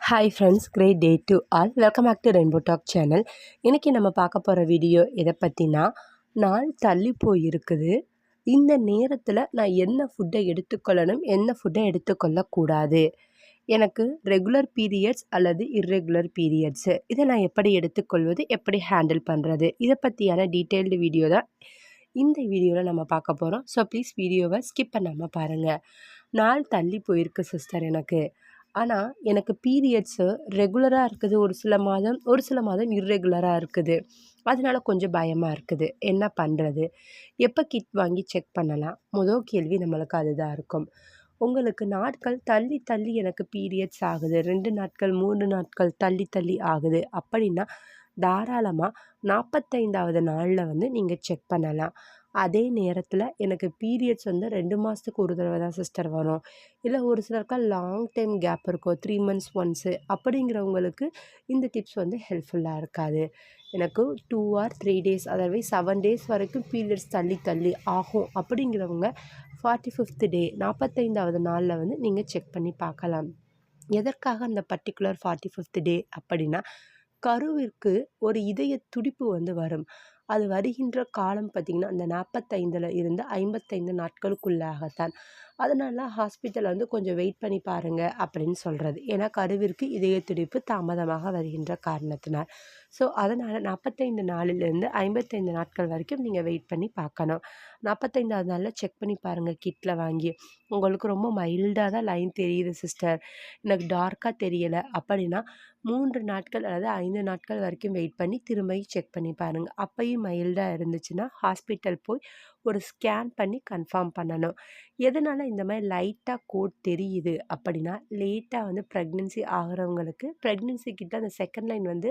Hi friends, great day to all. Welcome back to Rainbow Talk channel. இன்றைக்கி நம்ம பார்க்க போகிற வீடியோ எதை பற்றினா, நாள் தள்ளி போயிருக்குது. இந்த நேரத்தில் நான் என்ன ஃபுட்டை எடுத்துக்கொள்ளணும், என்ன ஃபுட்டை எடுத்துக்கொள்ளக்கூடாது, எனக்கு ரெகுலர் பீரியட்ஸ் அல்லது இர்ரெகுலர் பீரியட்ஸு, இதை நான் எப்படி எடுத்துக்கொள்வது, எப்படி ஹேண்டில் பண்ணுறது, இதை பற்றியான டீட்டெயில்டு வீடியோ தான் இந்த வீடியோவில் நம்ம பார்க்க போகிறோம். ஸோ ப்ளீஸ் வீடியோவை ஸ்கிப் பண்ணாமல் பாருங்கள். நாள் தள்ளி போயிருக்கு சிஸ்டர் எனக்கு. ஆனால் எனக்கு பீரியட்ஸு ரெகுலராக இருக்குது, ஒரு சில மாதம் இர்ரெகுலராக இருக்குது. அதனால கொஞ்சம் பயமாக இருக்குது. என்ன பண்ணுறது, எப்போ கிட் வாங்கி செக் பண்ணலாம், முதல் கேள்வி நம்மளுக்கு அதுதான் இருக்கும். உங்களுக்கு நாட்கள் தள்ளி தள்ளி எனக்கு பீரியட்ஸ் ஆகுது, 2 நாட்கள் 3 நாட்கள் தள்ளி தள்ளி ஆகுது அப்படின்னா, தாராளமாக 45வது நாளில் நீங்கள் செக் பண்ணலாம். அதே நேரத்தில் எனக்கு பீரியட்ஸ் 2 மாதத்துக்கு ஒரு தடவை தான் சிஸ்டர் வரும், இல்லை ஒரு சிலருக்கா லாங் டைம் கேப் இருக்கும், 3 மந்த்ஸ் ஒன்ஸு, அப்படிங்கிறவங்களுக்கு இந்த டிப்ஸ் ஹெல்ப்ஃபுல்லாக இருக்காது. எனக்கு 2 or 3 days, அதாவது 7 days வரைக்கும் பீரியட்ஸ் தள்ளி தள்ளி ஆகும் அப்படிங்கிறவங்க 45th day 45வது நாளில் நீங்கள் செக் பண்ணி பார்க்கலாம். எதற்காக அந்த பர்டிகுலர் 45th day அப்படின்னா, கருவிற்கு ஒரு இதய துடிப்பு வரும். அது வருகின்ற காலம் பார்த்திங்கன்னா, அந்த 45 இருந்து 55 நாட்களுக்குள்ளாகத்தான். அதனால ஹாஸ்பிட்டலில் கொஞ்சம் வெயிட் பண்ணி பாருங்கள் அப்படின்னு சொல்கிறது. ஏன்னா கருவிற்கு இதய துடிப்பு தாமதமாக வருகின்ற காரணத்தினால். ஸோ அதனால் 45 நாளிலிருந்து 55 நாட்கள் வரைக்கும் நீங்கள் வெயிட் பண்ணி பார்க்கணும். 45வது நாளில் செக் பண்ணி பாருங்கள் கிட்டில் வாங்கி. உங்களுக்கு ரொம்ப மைல்டாக தான் லைன் தெரியுது சிஸ்டர், எனக்கு டார்க்காக தெரியலை அப்படின்னா, 3 நாட்கள் அல்லது 5 நாட்கள் வரைக்கும் வெயிட் பண்ணி திரும்ப செக் பண்ணி பாருங்கள். அப்பையும் மைல்டாக இருந்துச்சுன்னா ஹாஸ்பிட்டல் போய் ஒரு ஸ்கேன் பண்ணி கன்ஃபார்ம் பண்ணணும். எதனால் இந்த மாதிரி லைட்டாக கோட் தெரியுது அப்படின்னா, லேட்டாக ப்ரெக்னென்சி ஆகிறவங்களுக்கு, ப்ரெக்னென்சி கிட்ட அந்த செகண்ட் லைன்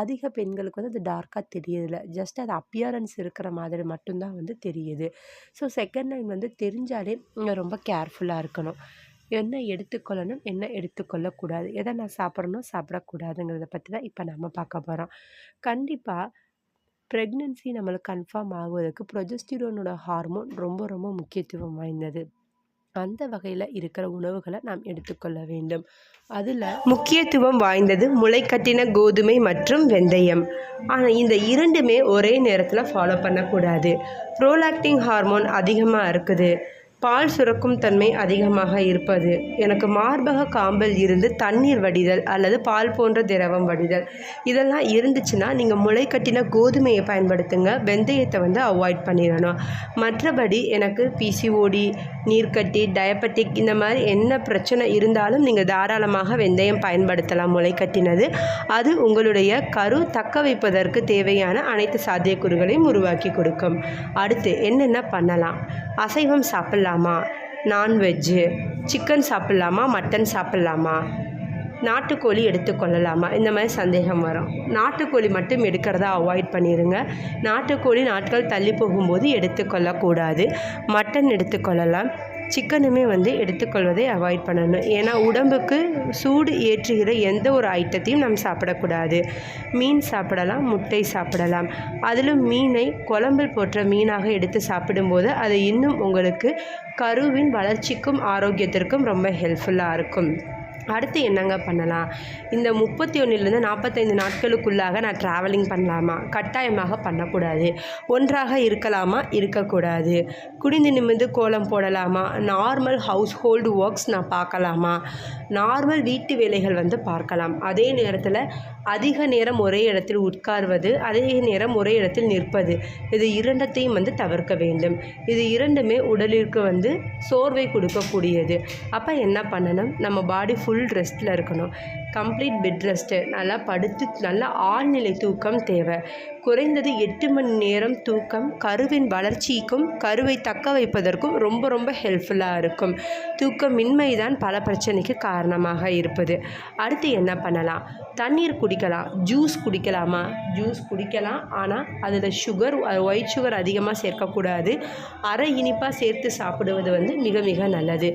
அதிக பெண்களுக்கு அது டார்க்காக தெரியதில்லை, ஜஸ்ட் அது அப்பியரன்ஸ் இருக்கிற மாதிரி மட்டும்தான் தெரியுது. ஸோ செகண்ட் லைன் தெரிஞ்சாலே ரொம்ப கேர்ஃபுல்லாக இருக்கணும். என்ன எடுத்துக்கொள்ளணும், என்ன எடுத்துக்கொள்ளக்கூடாது, எதை நான் சாப்பிட்றணும் சாப்பிடக்கூடாதுங்கிறத பற்றி தான் இப்போ நம்ம பார்க்க போகிறோம். கண்டிப்பாக ப்ரெக்னென்சி நம்மளுக்கு கன்ஃபார்ம் ஆகுவதற்கு ப்ரொஜெஸ்டிரோனோட ஹார்மோன் ரொம்ப ரொம்ப முக்கியத்துவம் வாய்ந்தது. அந்த வகையில் இருக்கிற உணவுகளை நாம் எடுத்துக்கொள்ள வேண்டும். அதில் முக்கியத்துவம் வாய்ந்தது முளைக்கட்டின கோதுமை மற்றும் வெந்தயம். ஆனால் இந்த இரண்டுமே ஒரே நேரத்தில் ஃபாலோ பண்ணக்கூடாது. ப்ரோலாக்டின் ஹார்மோன் அதிகமாக இருக்குது, பால் சுரக்கும் தன்மை அதிகமாக இருப்பது, எனக்கு மார்பக காம்பில் இருந்து தண்ணீர் வடிதல் அல்லது பால் போன்ற திரவம் வடிதல், இதெல்லாம் இருந்துச்சுன்னா நீங்கள் முளைக்கட்டின கோதுமையை பயன்படுத்துங்க. வெந்தயத்தை அவாய்ட் பண்ணிடணும். மற்றபடி எனக்கு பிசிஓடி, நீர்க்கட்டி, டயபெட்டிக், இந்த மாதிரி என்ன பிரச்சனை இருந்தாலும் நீங்கள் தாராளமாக வெந்தயம் பயன்படுத்தலாம். முளைக்கட்டினது அது உங்களுடைய கரு தக்க வைப்பதற்கு தேவையான அனைத்து சாத்தியக்கூறுகளையும் உருவாக்கி கொடுக்கும். அடுத்து என்னென்ன பண்ணலாம், அசைவம் சாப்பிடலாம், நான்வெஜ்ஜு, சிக்கன் சாப்பிட்லாமா, மட்டன் சாப்பிட்லாமா, நாட்டுக்கோழி எடுத்துக்கொள்ளலாமா, இந்த மாதிரி சந்தேகம் வரும். நாட்டுக்கோழி மட்டும் எடுக்கிறதா அவாய்ட் பண்ணிடுங்க. நாட்டுக்கோழி நாட்கள் தள்ளி போகும்போது எடுத்துக்கொள்ளக்கூடாது. மட்டன் எடுத்துக்கொள்ளலாம். சிக்கனுமே எடுத்துக்கொள்வதை அவாய்ட் பண்ணணும். ஏன்னா உடம்புக்கு சூடு ஏற்றுகிற எந்த ஒரு ஐட்டத்தையும் நம்ம சாப்பிடக்கூடாது. மீன் சாப்பிடலாம், முட்டை சாப்பிடலாம். அதிலும் மீனை குழம்பில் போட்ட மீனாக எடுத்து சாப்பிடும்போது அது இன்னும் உங்களுக்கு கருவின் வளர்ச்சிக்கும் ஆரோக்கியத்திற்கும் ரொம்ப ஹெல்ப்ஃபுல்லாக இருக்கும். அடுத்து என்னங்க பண்ணலாம், இந்த 31லேருந்து 45 நாட்களுக்குள்ளாக நான் ட்ராவலிங் பண்ணலாமா, கட்டாயமாக பண்ணக்கூடாது. ஒன்றாக இருக்கலாமா, இருக்கக்கூடாது. குனிந்து நிமிர்ந்து கோலம் போடலாமா, நார்மல் ஹவுஸ் ஹோல்டு ஒர்க்ஸ் நான் பார்க்கலாமா, நார்மல் வீட்டு வேலைகள் பார்க்கலாம். அதே நேரத்தில் அதிக நேரம் ஒரே இடத்தில் உட்கார்வது, அதே நேரம் ஒரே இடத்தில் நிற்பது, இது இரண்டத்தையும் தவிர்க்க வேண்டும். இது இரண்டுமே உடலிற்கு சோர்வை கொடுக்கக்கூடியது. அப்போ என்ன பண்ணணும், நம்ம பாடி ஃபுல் ரெஸ்ட்டில் இருக்கணும். கம்ப்ளீட் பெட் ரெஸ்ட்டு, நல்லா படுத்து நல்லா ஆழ்நிலை தூக்கம் தேவை. குறைந்தது 8 மணி நேரம் தூக்கம் கருவின் வளர்ச்சிக்கும் கருவை தக்க வைப்பதற்கும் ரொம்ப ரொம்ப ஹெல்ப்ஃபுல்லாக இருக்கும். தூக்கமின்மை தான் பல பிரச்சனைக்கு காரணமாக இருப்பது. அடுத்து என்ன பண்ணலாம், தண்ணீர் குடிக்கலாம். ஜூஸ் குடிக்கலாமா, ஜூஸ் குடிக்கலாம். ஆனால் அதில் சுகர், ஒயிட் சுகர் அதிகமாக சேர்க்கக்கூடாது. அரை இனிப்பாக சேர்த்து சாப்பிடுவது மிக மிக நல்லது.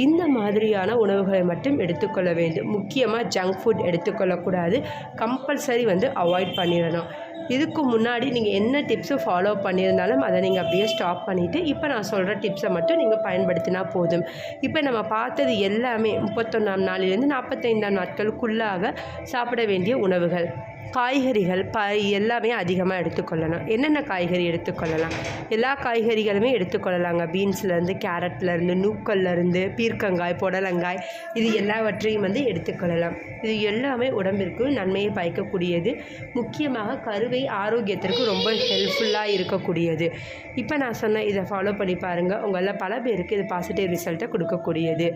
இந்த மாதிரியான உணவுகளை மட்டும் எடுத்துக்கொள்ள வேண்டும். முக்கியமாக ஜங்க் ஃபுட் எடுத்துக்கொள்ளக்கூடாது. கம்பல்சரி அவாய்ட் பண்ணிடணும். இதுக்கு முன்னாடி நீங்கள் என்ன டிப்ஸை ஃபாலோ பண்ணியிருந்தாலும் அதை நீங்கள் அப்படியே ஸ்டாப் பண்ணிவிட்டு இப்போ நான் சொல்கிற டிப்ஸை மட்டும் நீங்கள் பயன்படுத்தினா போதும். இப்போ நம்ம பார்த்தது எல்லாமே 31ஆம் நாளிலிருந்து 45ஆம் நாட்களுக்குள்ளாக சாப்பிட வேண்டிய உணவுகள். காய்கறிகள் எல்லாமே அதிகமாக எடுத்துக்கொள்ளணும். என்னென்ன காய்கறி எடுத்துக்கொள்ளலாம்? எல்லா காய்கறிகளுமே எடுத்துக்கொள்ளலாங்க. பீன்ஸ்லேருந்து, கேரட்லேருந்து, நூக்கல்லேருந்து, பீர்க்கங்காய், புடலங்காய் இது எல்லாவற்றையும் எடுத்துக்கொள்ளலாம். இது எல்லாமே உடம்பிற்கு நன்மையை பயக்கக்கூடியது. முக்கியமாக கருவை ஆரோக்கியத்திற்கு ரொம்ப ஹெல்ப்ஃபுல்லாக இருக்கக்கூடியது. இப்போ நான் சொன்ன இதை ஃபாலோ பண்ணி பாருங்கள். உங்களில் பல பேருக்கு இது பாசிட்டிவ் ரிசல்ட்டை கொடுக்கக்கூடியது.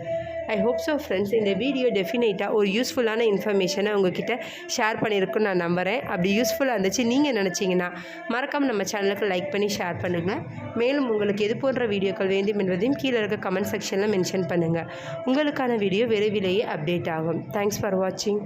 ஐ ஹோப் ஸோ ஃப்ரெண்ட்ஸ், இந்த வீடியோ டெஃபினட்டாக ஒரு யூஸ்ஃபுல்லான இன்ஃபர்மேஷனை உங்ககிட்ட ஷேர் பண்ணியிருக்குன்னு நான் நம்புகிறேன். அப்படி யூஸ்ஃபுல்லாக இருந்துச்சு நீங்கள் நினச்சிங்கன்னா மறக்காமல் நம்ம சேனலுக்கு லைக் பண்ணி ஷேர் பண்ணுங்கள். மேலும் உங்களுக்கு எது போன்ற வீடியோக்கள் வேண்டும் என்பதையும் கீழே இருக்க கமெண்ட் செக்ஷனில் மென்ஷன் பண்ணுங்கள். உங்களுக்கான வீடியோ விரைவிலேயே அப்டேட் ஆகும். தேங்க்ஸ் ஃபார் வாட்சிங்.